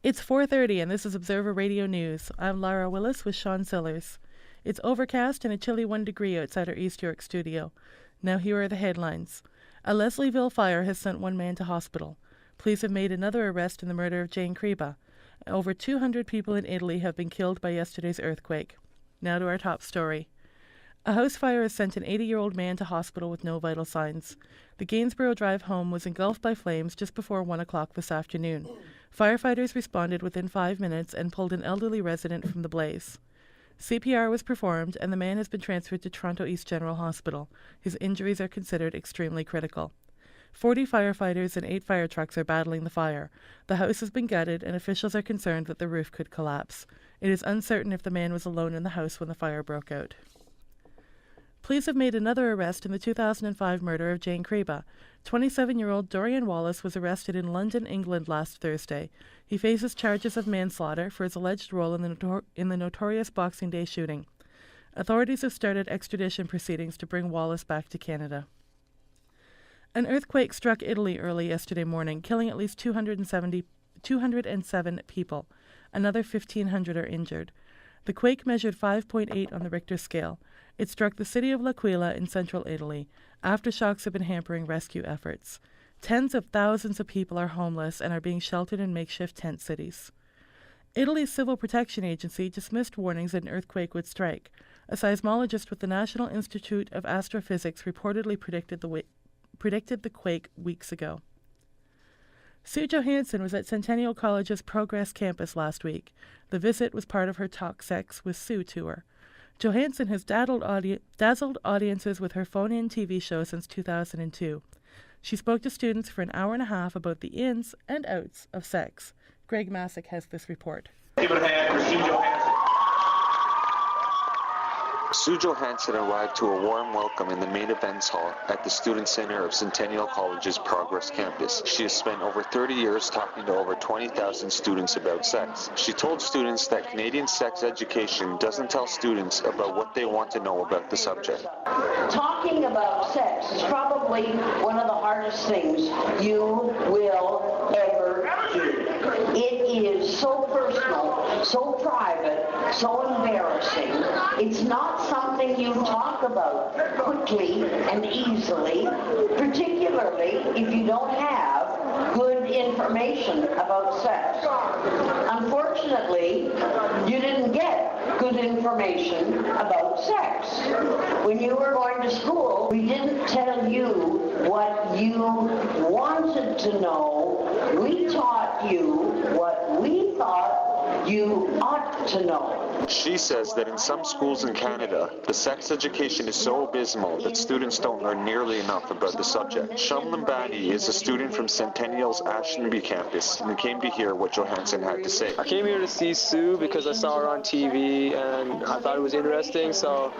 It's 4:30 and this is Observer Radio News. I'm Lara Willis with Sean Sillers. It's overcast and a chilly 1 degree outside our East York studio. Now here are the headlines. A Leslieville fire has sent one man to hospital. Police have made another arrest in the murder of Jane Creba. Over 200 people in Italy have been killed by yesterday's earthquake. Now to our top story. A house fire has sent an 80-year-old man to hospital with no vital signs. The Gainsborough Drive home was engulfed by flames just before 1 o'clock this afternoon. Firefighters responded within 5 minutes and pulled an elderly resident from the blaze. CPR was performed and the man has been transferred to Toronto East General Hospital. His injuries are considered extremely critical. 40 firefighters and 8 fire trucks are battling the fire. The house has been gutted and officials are concerned that the roof could collapse. It is uncertain if the man was alone in the house when the fire broke out. Police have made another arrest in the 2005 murder of Jane Creba. 27-year-old Dorian Wallace was arrested in London, England last Thursday. He faces charges of manslaughter for his alleged role in the notorious Boxing Day shooting. Authorities have started extradition proceedings to bring Wallace back to Canada. An earthquake struck Italy early yesterday morning, killing at least 207 people. Another 1,500 are injured. The quake measured 5.8 on the Richter scale. It struck the city of L'Aquila in central Italy. Aftershocks have been hampering rescue efforts. Tens of thousands of people are homeless and are being sheltered in makeshift tent cities. Italy's Civil Protection Agency dismissed warnings that an earthquake would strike. A seismologist with the National Institute of Astrophysics reportedly predicted the quake weeks ago. Sue Johansson was at Centennial College's Progress campus last week. The visit was part of her Talk Sex with Sue tour. Johansson has dazzled audiences with her phone-in TV show since 2002. She spoke to students for an hour and a half about the ins and outs of sex. Greg Masick has this report. Give it a hand for Sue Johansson. Sue Johansson arrived to a warm welcome in the main events hall at the Student Center of Centennial College's Progress campus. She has spent over 30 years talking to over 20,000 students about sex. She told students that Canadian sex education doesn't tell students about what they want to know about the subject. Talking about sex is probably one of the hardest things you will ever do. It is so personal, so private, so embarrassing. It's not something you talk about quickly and easily, particularly if you don't have good information about sex. Unfortunately, you didn't get good information about sex. When you were going to school, we didn't tell you what you wanted to know. We taught you what we thought you ought to know. She says that in some schools in Canada, the sex education is so abysmal that students don't learn nearly enough about the subject. Shum Lambani is a student from Centennial's Ashtonby campus and came to hear what Johansson had to say. I came here to see Sue because I saw her on TV and I thought it was interesting, so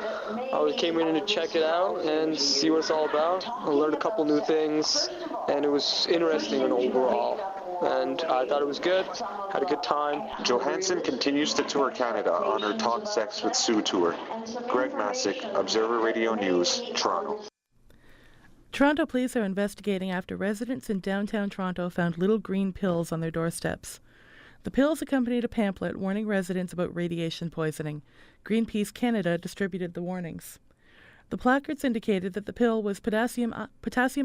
I came in to check it out and see what it's all about. I learned a couple new things and it was interesting overall. And I thought it was good, had a good time. Johansson continues to tour Canada on her Talk Sex with Sue tour. Greg Masick, Observer Radio News, Toronto. Toronto police are investigating after residents in downtown Toronto found little green pills on their doorsteps. The pills accompanied a pamphlet warning residents about radiation poisoning. Greenpeace Canada distributed the warnings. The placards indicated that the pill was potassium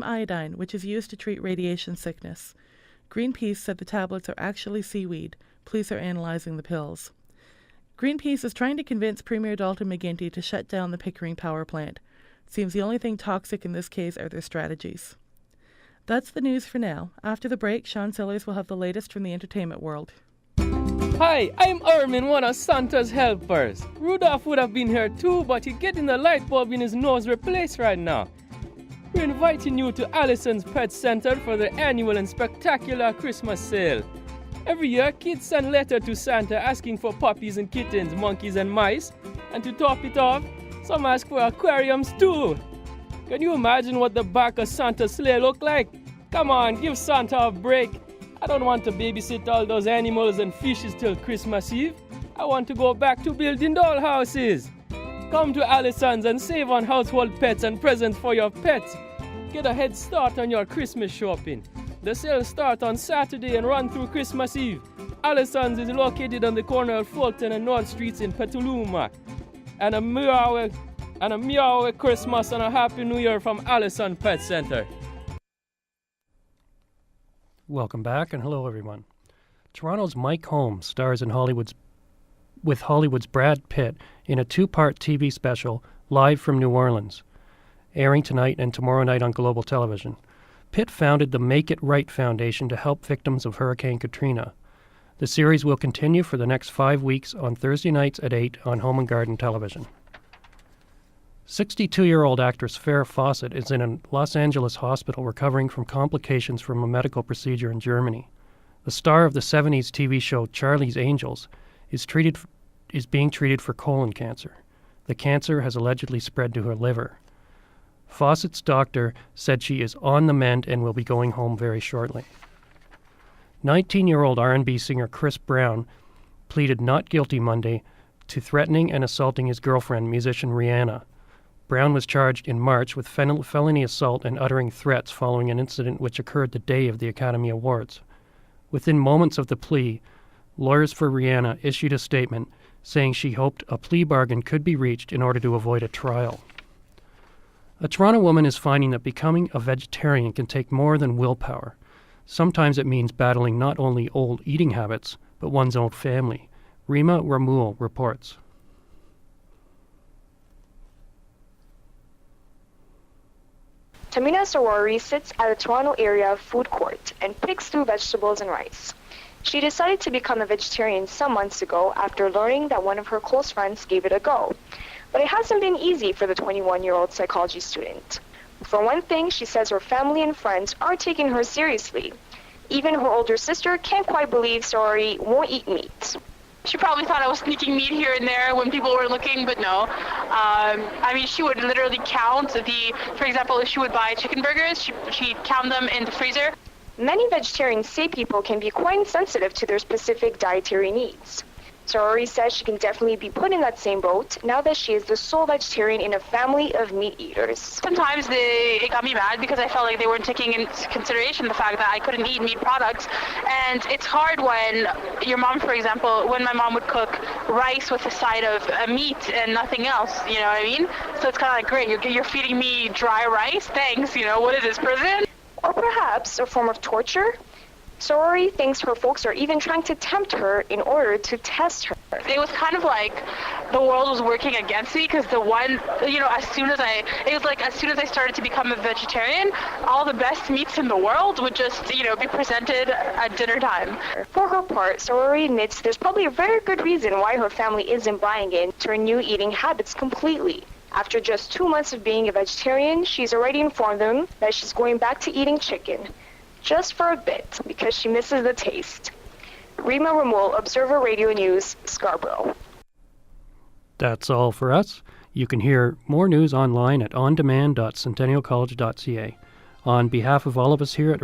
iodine, which is used to treat radiation sickness. Greenpeace said the tablets are actually seaweed. Police are analyzing the pills. Greenpeace is trying to convince Premier Dalton McGuinty to shut down the Pickering power plant. It seems the only thing toxic in this case are their strategies. That's the news for now. After the break, Sean Sillers will have the latest from the entertainment world. Hi, I'm Ermin, one of Santa's helpers. Rudolph would have been here too, but he's getting the light bulb in his nose replaced right now. We're inviting you to Allison's Pet Center for the annual and spectacular Christmas sale. Every year, kids send letters to Santa asking for puppies and kittens, monkeys and mice. And to top it off, some ask for aquariums too. Can you imagine what the back of Santa's sleigh look like? Come on, give Santa a break. I don't want to babysit all those animals and fishes till Christmas Eve. I want to go back to building dollhouses. Come to Allison's and save on household pets and presents for your pets. Get a head start on your Christmas shopping. The sales start on Saturday and run through Christmas Eve. Allison's is located on the corner of Fulton and North Streets in Petaluma. And a meow Christmas and a Happy New Year from Allison Pet Center. Welcome back, and hello everyone. Toronto's Mike Holmes stars in Hollywood's Brad Pitt in a 2-part TV special, Live from New Orleans, airing tonight and tomorrow night on Global Television. Pitt founded the Make It Right Foundation to help victims of Hurricane Katrina. The series will continue for the next 5 weeks on Thursday nights at 8 on Home and Garden Television. 62-year-old actress Farrah Fawcett is in a Los Angeles hospital recovering from complications from a medical procedure in Germany. The star of the 70s TV show Charlie's Angels is being treated for colon cancer. The cancer has allegedly spread to her liver. Fawcett's doctor said she is on the mend and will be going home very shortly. 19-year-old R&B singer Chris Brown pleaded not guilty Monday to threatening and assaulting his girlfriend, musician Rihanna. Brown was charged in March with felony assault and uttering threats following an incident which occurred the day of the Academy Awards. Within moments of the plea, lawyers for Rihanna issued a statement saying she hoped a plea bargain could be reached in order to avoid a trial. A Toronto woman is finding that becoming a vegetarian can take more than willpower. Sometimes it means battling not only old eating habits, but one's own family. Rima Ramul reports. Tamina Sarori sits at a Toronto area food court and picks through vegetables and rice. She decided to become a vegetarian some months ago after learning that one of her close friends gave it a go. But it hasn't been easy for the 21-year-old psychology student. For one thing, she says her family and friends aren't taking her seriously. Even her older sister can't quite believe Sarori won't eat meat. She probably thought I was sneaking meat here and there when people were looking, but no. She would literally count for example, if she would buy chicken burgers, she'd count them in the freezer. Many vegetarians say people can be quite insensitive to their specific dietary needs. Sarori says she can definitely be put in that same boat now that she is the sole vegetarian in a family of meat eaters. Sometimes it got me mad because I felt like they weren't taking into consideration the fact that I couldn't eat meat products. And it's hard when your mom, for example, when my mom would cook rice with a side of meat and nothing else, you know what I mean? So it's kind of like, great, you're feeding me dry rice? Thanks, what is this, prison? Or perhaps a form of torture? Sarori thinks her folks are even trying to tempt her in order to test her. It was kind of like the world was working against me because as soon as I started to become a vegetarian, all the best meats in the world would just, be presented at dinner time. For her part, Sarori admits there's probably a very good reason why her family isn't buying into her new eating habits completely. After just 2 months of being a vegetarian, she's already informed them that she's going back to eating chicken. Just for a bit, because she misses the taste. Rima Ramul, Observer Radio News, Scarborough. That's all for us. You can hear more news online at ondemand.centennialcollege.ca. On behalf of all of us here at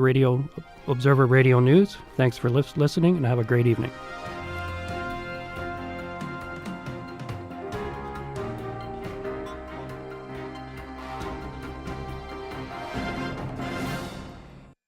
Observer Radio News, thanks for listening and have a great evening.